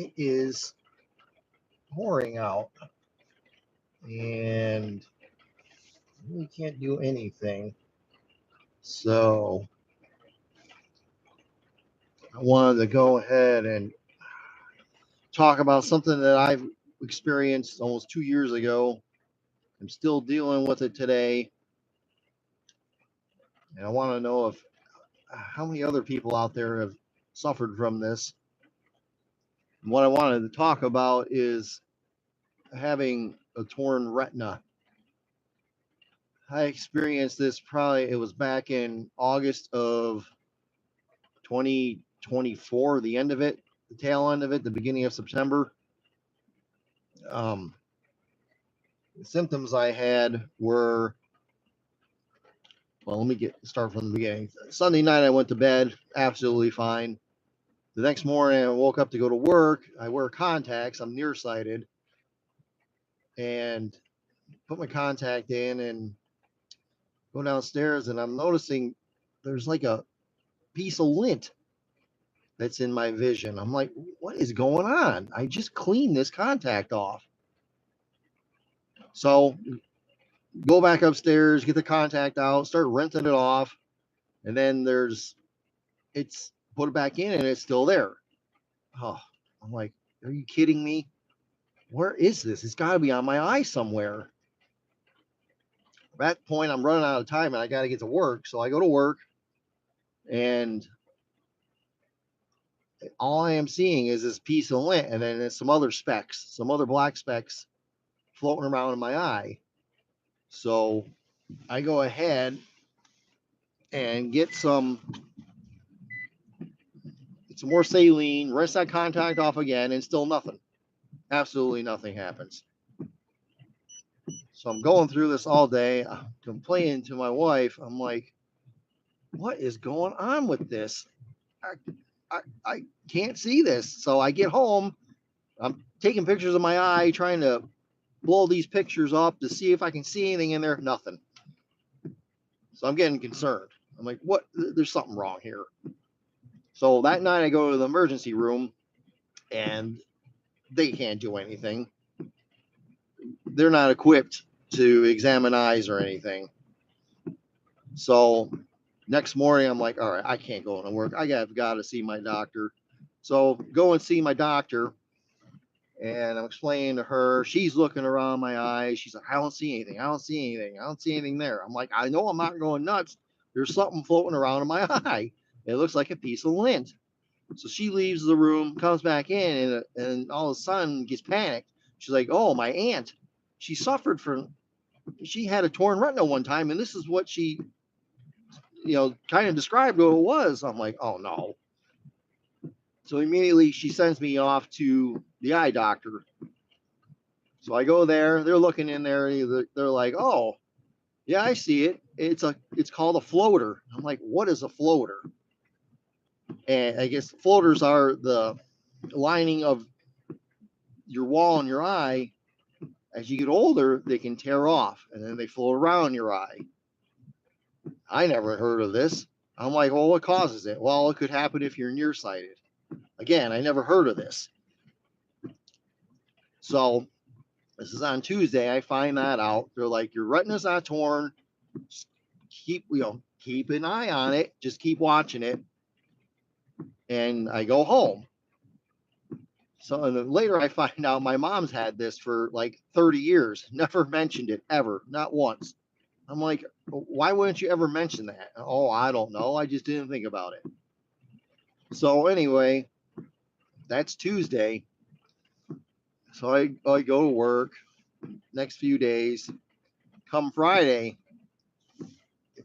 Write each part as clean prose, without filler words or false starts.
it is pouring out, and we can't do anything. So I wanted to go ahead and talk about something that I've experienced almost 2 years ago. I'm still dealing with it today, and I want to know if how many other people out there have suffered from this. And what I wanted to talk about is having a torn retina. I experienced this probably, it was back in August of 2024, the end of it, the tail end of it, the beginning of September. Um, the symptoms I had were, well, let me start from the beginning. Sunday night, I went to bed, absolutely fine. The next morning, I woke up to go to work. I wear contacts, I'm nearsighted, and put my contact in and go downstairs, and I'm noticing there's like a piece of lint that's in my vision. I'm like, what is going on? I just cleaned this contact off. So go back upstairs, get the contact out, start rinsing it off, and then it's put it back in and it's still there. Oh, I'm like, are you kidding me? Where is this? It's got to be on my eye somewhere. At that point, I'm running out of time and I got to get to work. So I go to work, and all I am seeing is this piece of lint, and then there's some other specks, some other black specks floating around in my eye. So I go ahead and get some more saline, rinse that contact off again, and still nothing. Absolutely nothing happens. So I'm going through this all day, complaining to my wife. I'm like, what is going on with this? I can't see this. So I get home. I'm taking pictures of my eye, trying to blow these pictures up to see if I can see anything in there. Nothing. So I'm getting concerned. I'm like, what? There's something wrong here. So that night I go to the emergency room, and they can't do anything. They're not equipped to examine eyes or anything. So next morning I'm like, all right, I can't go to work. I got to see my doctor. So go and see my doctor, and I'm explaining to her. She's looking around my eyes. She's like, I don't see anything. I don't see anything. I don't see anything there. I'm like, I know I'm not going nuts. There's something floating around in my eye. It looks like a piece of lint. So she leaves the room, comes back in, and all of a sudden gets panicked. She's like, oh, my aunt, she had a torn retina one time, and this is what she, kind of described what it was. I'm like, oh no. So immediately she sends me off to the eye doctor. So I go there, they're looking in there, they're like, oh, yeah, I see it. It's called a floater. I'm like, what is a floater? And I guess floaters are the lining of your wall in your eye. As you get older, they can tear off and then they float around your eye. I never heard of this. I'm like, well, what causes it? Well, it could happen if you're nearsighted. Again, I never heard of this. So this is on Tuesday. I find that out. They're like, your retina's not torn. Just keep an eye on it. Just keep watching it. And I go home. So later I find out my mom's had this for like 30 years. Never mentioned it ever. Not once. I'm like, why wouldn't you ever mention that? Oh, I don't know. I just didn't think about it. So anyway, that's Tuesday. So I go to work next few days. Come Friday,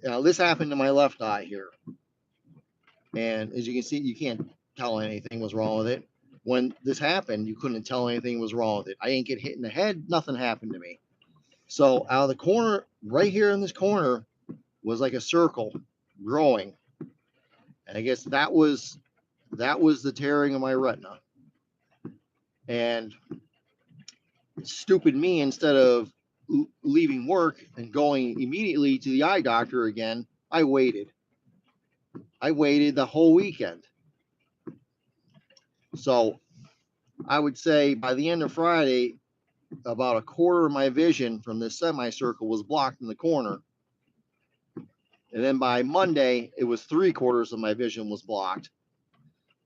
this happened to my left eye here. And as you can see, you can't tell anything was wrong with it. When this happened, you couldn't tell anything was wrong with it. I didn't get hit in the head. Nothing happened to me. So out of the corner, right here in this corner, was like a circle growing. And I guess that was the tearing of my retina. And stupid me, instead of leaving work and going immediately to the eye doctor again, I waited the whole weekend. So I would say by the end of Friday, about a quarter of my vision from this semicircle was blocked in the corner. And then by Monday, it was 3/4 of my vision was blocked.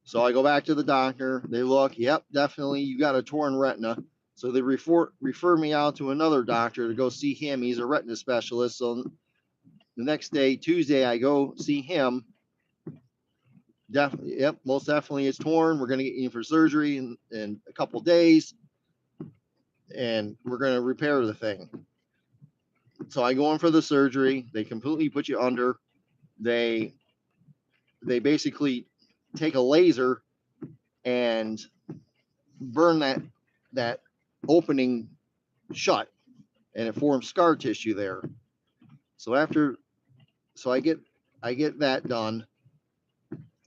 So I go back to the doctor. They look, yep, definitely, you got a torn retina. So they refer me out to another doctor to go see him. He's a retina specialist. So the next day, Tuesday, I go see him. Definitely, yep, most definitely it's torn. We're going to get you for surgery in a couple days, and we're going to repair the thing. So I go in for the surgery. They completely put you under. They basically take a laser and burn that opening shut, and it forms scar tissue there. So I get that done,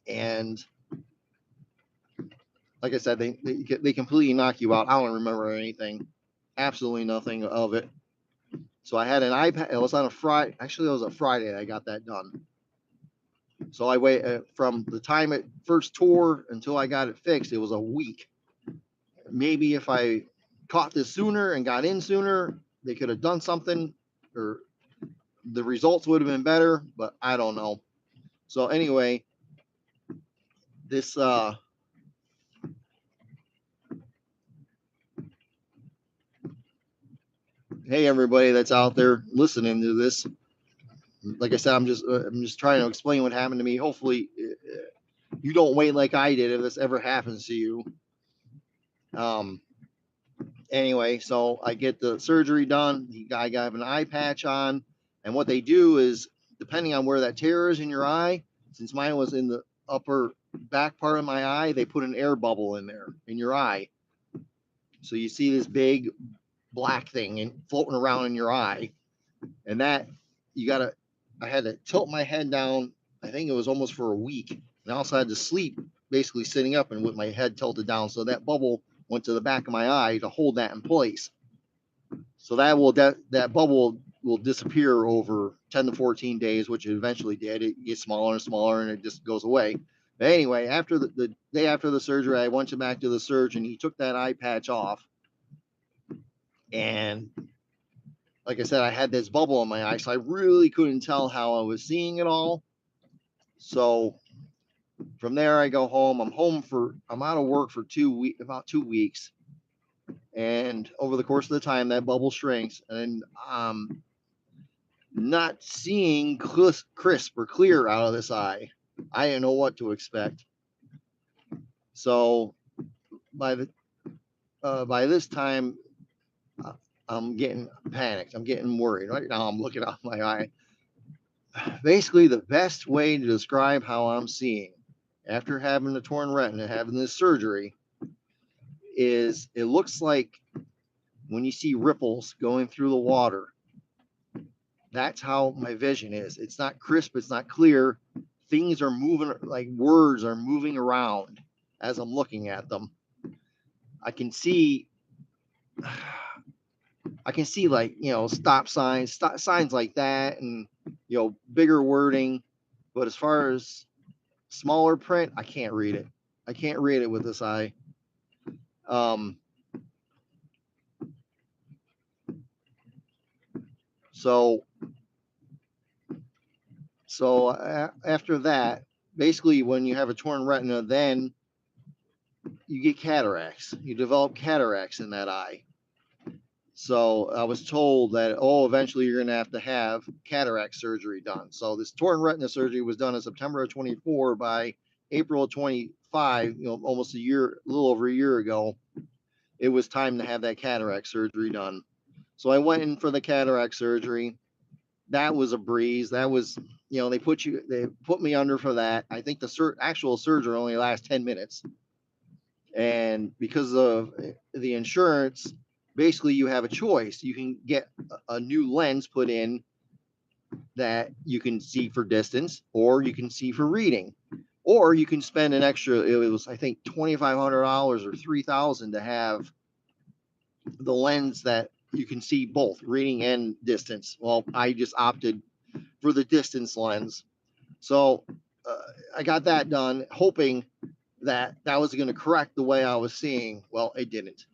and like I said, they completely knock you out. I don't remember anything, absolutely nothing of it. So I had an iPad. It was on a Friday. Actually, it was a Friday that I got that done. So I wait from the time it first tore until I got it fixed. It was a week. Maybe if I caught this sooner and got in sooner, they could have done something, or the results would have been better. But I don't know. So anyway, this hey everybody that's out there listening to this. Like I said, I'm just trying to explain what happened to me. Hopefully, you don't wait like I did if this ever happens to you. Anyway, so I get the surgery done. I got an eye patch on, and what they do is, depending on where that tear is in your eye, since mine was in the upper back part of my eye, they put an air bubble in there in your eye. So you see this big black thing floating around in your eye, and that I had to tilt my head down. I think it was almost for a week, and I also had to sleep basically sitting up and with my head tilted down, so that bubble went to the back of my eye to hold that in place. So that bubble will disappear over 10 to 14 days, which it eventually did. It gets smaller and smaller, and it just goes away. But anyway, after the day after the surgery, I went back to the surgeon. He took that eye patch off, and like I said, I had this bubble in my eye, so I really couldn't tell how I was seeing it all. So from there, I go home. I'm out of work for about 2 weeks. And over the course of the time, that bubble shrinks, and not seeing crisp or clear out of this eye. I didn't know what to expect. So by this time, I'm getting panicked. I'm getting worried. Right now, I'm looking out my eye. Basically, the best way to describe how I'm seeing after having the torn retina, having this surgery, is it looks like when you see ripples going through the water. That's how my vision is. It's not crisp, it's not clear. Things are moving, like words are moving around as I'm looking at them. I can see like, stop signs, signs like that, and bigger wording. But as far as smaller print, I can't read it. I can't read it with this eye. So after that, basically, when you have a torn retina, then you get cataracts. You develop cataracts in that eye. So I was told that, eventually you're going to have cataract surgery done. So this torn retina surgery was done in September of 24. By April of 25, almost a little over a year ago, it was time to have that cataract surgery done. So I went in for the cataract surgery. That was a breeze. That was, they put me under for that. I think the actual surgery only lasts 10 minutes. And because of the insurance, basically you have a choice. You can get a new lens put in that you can see for distance, or you can see for reading, or you can spend an extra, it was, I think, $2,500 or $3,000 to have the lens that you can see both reading and distance. Well, I just opted for the distance lens. So I got that done, hoping that was going to correct the way I was seeing. Well, it didn't.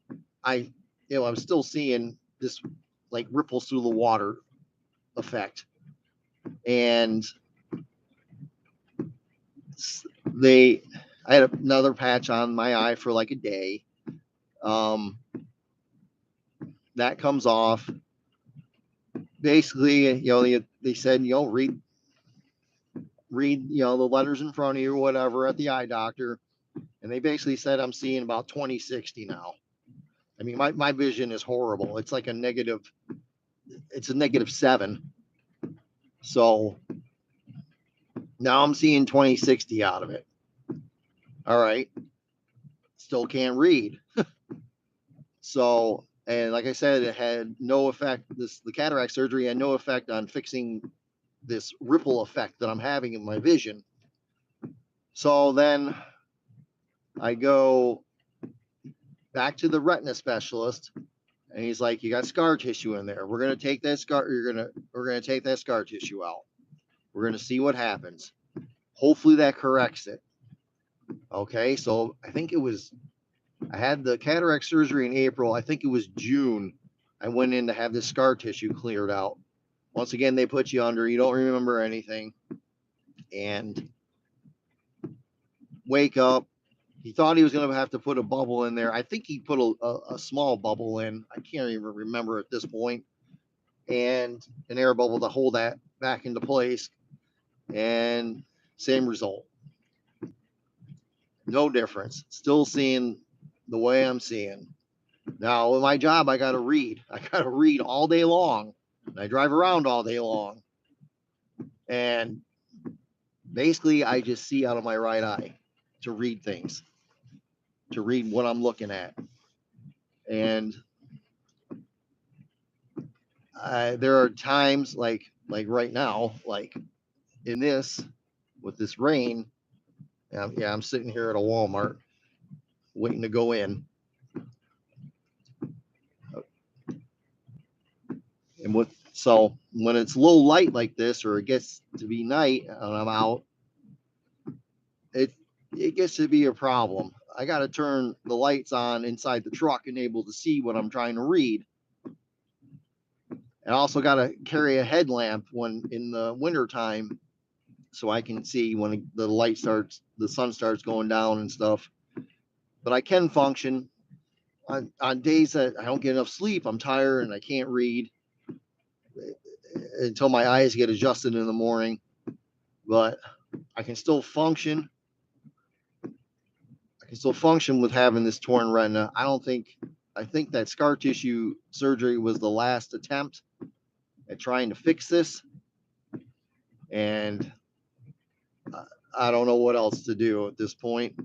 I, I was still seeing this like ripples through the water effect. And they, I had another patch on my eye for like a day. That comes off. Basically, they said, read, the letters in front of you or whatever at the eye doctor. And they basically said I'm seeing about 20/60 now. I mean, my vision is horrible. It's like it's a -7. So now I'm seeing 20/60 out of it. All right. Still can't read. So, and like I said, it had no effect. The cataract surgery had no effect on fixing this ripple effect that I'm having in my vision. So then I go back to the retina specialist, and he's like, "You got scar tissue in there. We're gonna take that scar. We're gonna take that scar tissue out. We're gonna see what happens. Hopefully that corrects it." Okay, so I had the cataract surgery in April. I think it was June. I went in to have this scar tissue cleared out. Once again, they put you under. You don't remember anything, and wake up. He thought he was going to have to put a bubble in there. I think he put a small bubble in. I can't even remember at this point. And an air bubble to hold that back into place. And same result. No difference. Still seeing the way I'm seeing. Now, in my job, I got to read. I got to read all day long. And I drive around all day long. And basically, I just see out of my right eye to read things, to read what I'm looking at. And there are times like right now, like in this with this rain. Yeah, I'm sitting here at a Walmart waiting to go in, and so when it's low light like this, or it gets to be night and I'm out, it it gets to be a problem. I got to turn the lights on inside the truck and able to see what I'm trying to read. And I also got to carry a headlamp when in the winter time so I can see when the sun starts going down and stuff. But I can function on days that I don't get enough sleep. I'm tired and I can't read until my eyes get adjusted in the morning. But I can still function. I can still function with having this torn retina. I think that scar tissue surgery was the last attempt at trying to fix this. And I don't know what else to do at this point.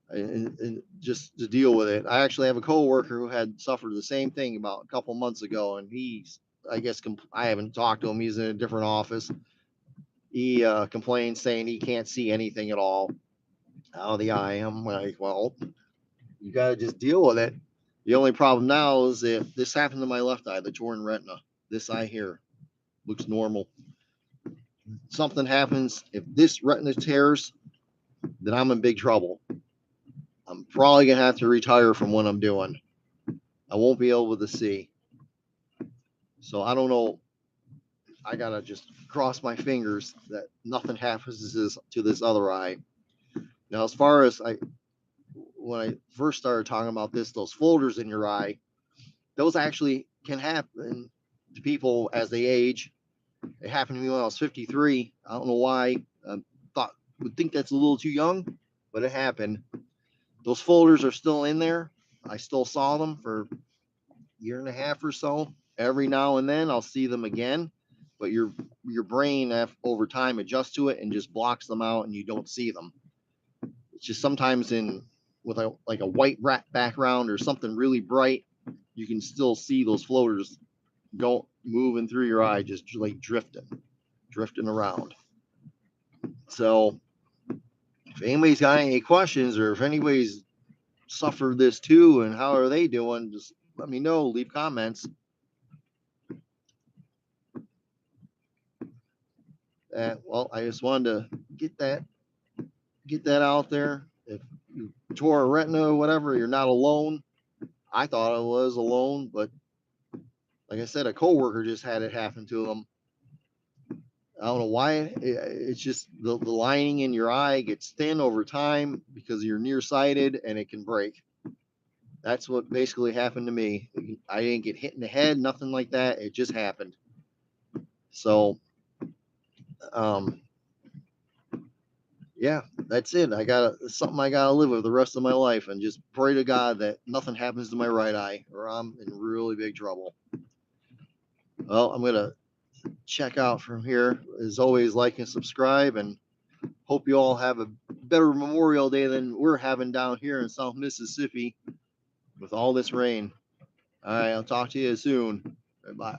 And just to deal with it. I actually have a coworker who had suffered the same thing about a couple months ago, and I guess, I haven't talked to him. He's in a different office. He complained, saying he can't see anything at all out of the eye. I'm like, well, you got to just deal with it. The only problem now is if this happened to my left eye, the torn retina, this eye here looks normal. Something happens, if this retina tears, then I'm in big trouble. I'm probably going to have to retire from what I'm doing. I won't be able to see. So I don't know. I got to just cross my fingers that nothing happens to this other eye. Now, as far as when I first started talking about those folders in your eye, those actually can happen to people as they age. It happened to me when I was 53. I don't know why. Would think that's a little too young, but it happened. Those folders are still in there. I still saw them for a year and a half or so. Every now and then I'll see them again, but your brain over time adjusts to it and just blocks them out, and you don't see them. It's just sometimes with a white background or something really bright, you can still see those floaters moving through your eye, just like drifting around. So if anybody's got any questions, or if anybody's suffered this too and how are they doing, just let me know. Leave comments. Well, I just wanted to get that out there. If you tore a retina or whatever, you're not alone. I thought I was alone, but like I said, a coworker just had it happen to him. I don't know why. It's just the lining in your eye gets thin over time because you're nearsighted and it can break. That's what basically happened to me. I didn't get hit in the head, nothing like that. It just happened. So, um, yeah, that's it. I got something I gotta live with the rest of my life, and just pray to God that nothing happens to my right eye, or I'm in really big trouble. Well, I'm gonna check out from here. As always, like and subscribe, and hope you all have a better Memorial Day than we're having down here in South Mississippi with all this rain. All right, I'll talk to you soon. Bye.